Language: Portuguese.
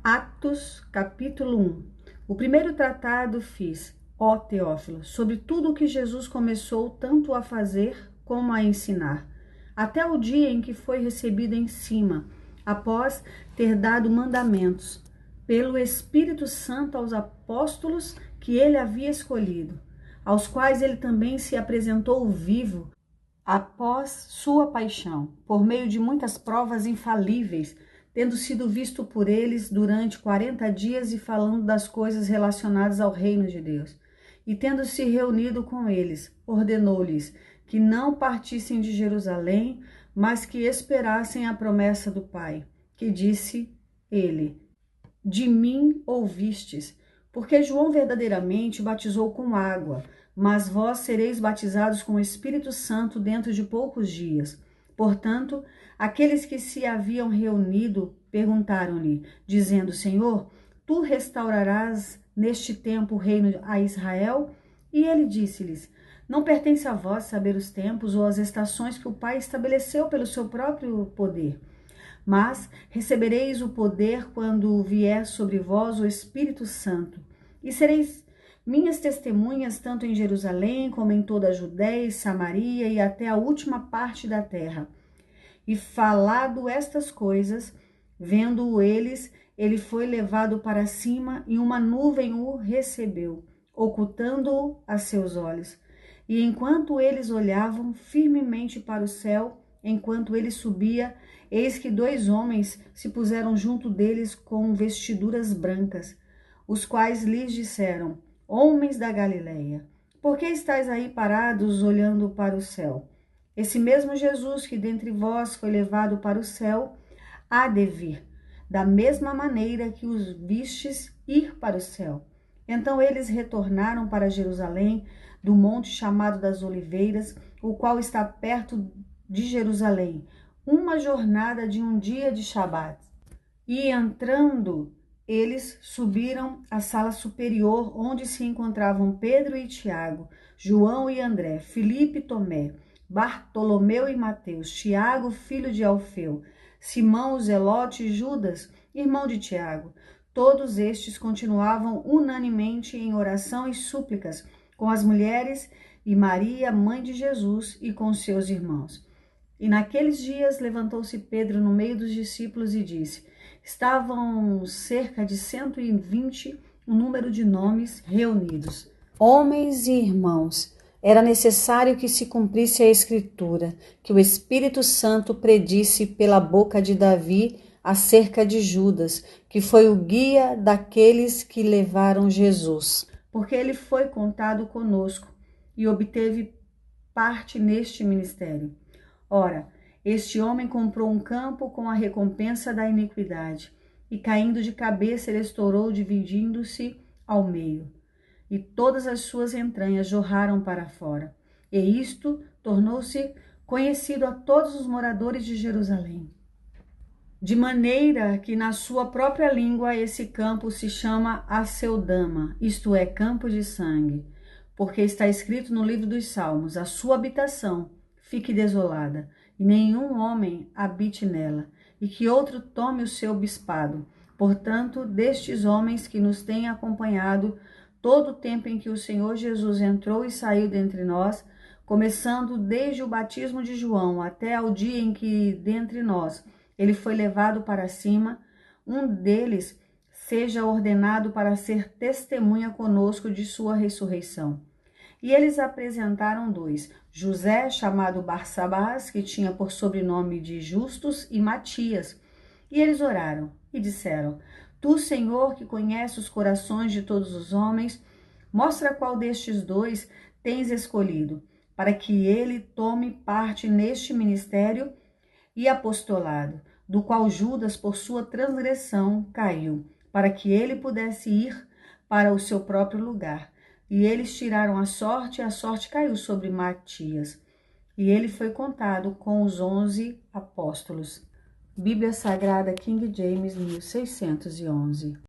Atos, capítulo 1. O primeiro tratado fiz, ó Teófilo, sobre tudo o que Jesus começou tanto a fazer como a ensinar, até o dia em que foi recebido em cima, após ter dado mandamentos, pelo Espírito Santo aos apóstolos que ele havia escolhido, aos quais ele também se apresentou vivo após sua paixão, por meio de muitas provas infalíveis, tendo sido visto por eles durante 40 dias e falando das coisas relacionadas ao reino de Deus. E tendo se reunido com eles, ordenou-lhes que não partissem de Jerusalém, mas que esperassem a promessa do Pai, que disse ele: de mim ouvistes, porque João verdadeiramente batizou com água, mas vós sereis batizados com o Espírito Santo dentro de poucos dias. Portanto, aqueles que se haviam reunido perguntaram-lhe, dizendo: Senhor, tu restaurarás neste tempo o reino a Israel? E ele disse-lhes: não pertence a vós saber os tempos ou as estações que o Pai estabeleceu pelo seu próprio poder. Mas recebereis o poder quando vier sobre vós o Espírito Santo, e sereis minhas testemunhas tanto em Jerusalém como em toda a Judéia e Samaria e até a última parte da terra. E falado estas coisas, vendo-o eles, ele foi levado para cima e uma nuvem o recebeu, ocultando-o a seus olhos. E enquanto eles olhavam firmemente para o céu, enquanto ele subia, eis que 2 homens se puseram junto deles com vestiduras brancas, os quais lhes disseram: homens da Galileia, por que estáis aí parados olhando para o céu? Esse mesmo Jesus que dentre vós foi levado para o céu, há de vir, da mesma maneira que os vistes ir para o céu. Então eles retornaram para Jerusalém, do monte chamado das Oliveiras, o qual está perto de Jerusalém, uma jornada de um dia de Shabat. E entrando, eles subiram à sala superior, onde se encontravam Pedro e Tiago, João e André, Filipe e Tomé, Bartolomeu e Mateus, Tiago, filho de Alfeu, Simão o Zelote e Judas, irmão de Tiago. Todos estes continuavam unanimemente em oração e súplicas com as mulheres e Maria, mãe de Jesus, e com seus irmãos. E naqueles dias levantou-se Pedro no meio dos discípulos e disse: estavam cerca de 120 o número de nomes reunidos. Homens e irmãos, era necessário que se cumprisse a Escritura, que o Espírito Santo predisse pela boca de Davi acerca de Judas, que foi o guia daqueles que levaram Jesus, porque ele foi contado conosco e obteve parte neste ministério. Ora, este homem comprou um campo com a recompensa da iniquidade, e caindo de cabeça ele estourou, dividindo-se ao meio, e todas as suas entranhas jorraram para fora. E isto tornou-se conhecido a todos os moradores de Jerusalém. De maneira que na sua própria língua esse campo se chama Aceldama, isto é, campo de sangue, porque está escrito no livro dos Salmos: a sua habitação fique desolada, e nenhum homem habite nela, e que outro tome o seu bispado. Portanto, destes homens que nos têm acompanhado todo o tempo em que o Senhor Jesus entrou e saiu dentre nós, começando desde o batismo de João até ao dia em que dentre nós ele foi levado para cima, um deles seja ordenado para ser testemunha conosco de sua ressurreição. E eles apresentaram 2, José, chamado Barsabás, que tinha por sobrenome de Justus, e Matias. E eles oraram e disseram: tu, Senhor, que conhece os corações de todos os homens, mostra qual destes 2 tens escolhido, para que ele tome parte neste ministério e apostolado, do qual Judas, por sua transgressão, caiu, para que ele pudesse ir para o seu próprio lugar. E eles tiraram a sorte caiu sobre Matias. E ele foi contado com os 11 apóstolos. Bíblia Sagrada King James 1611.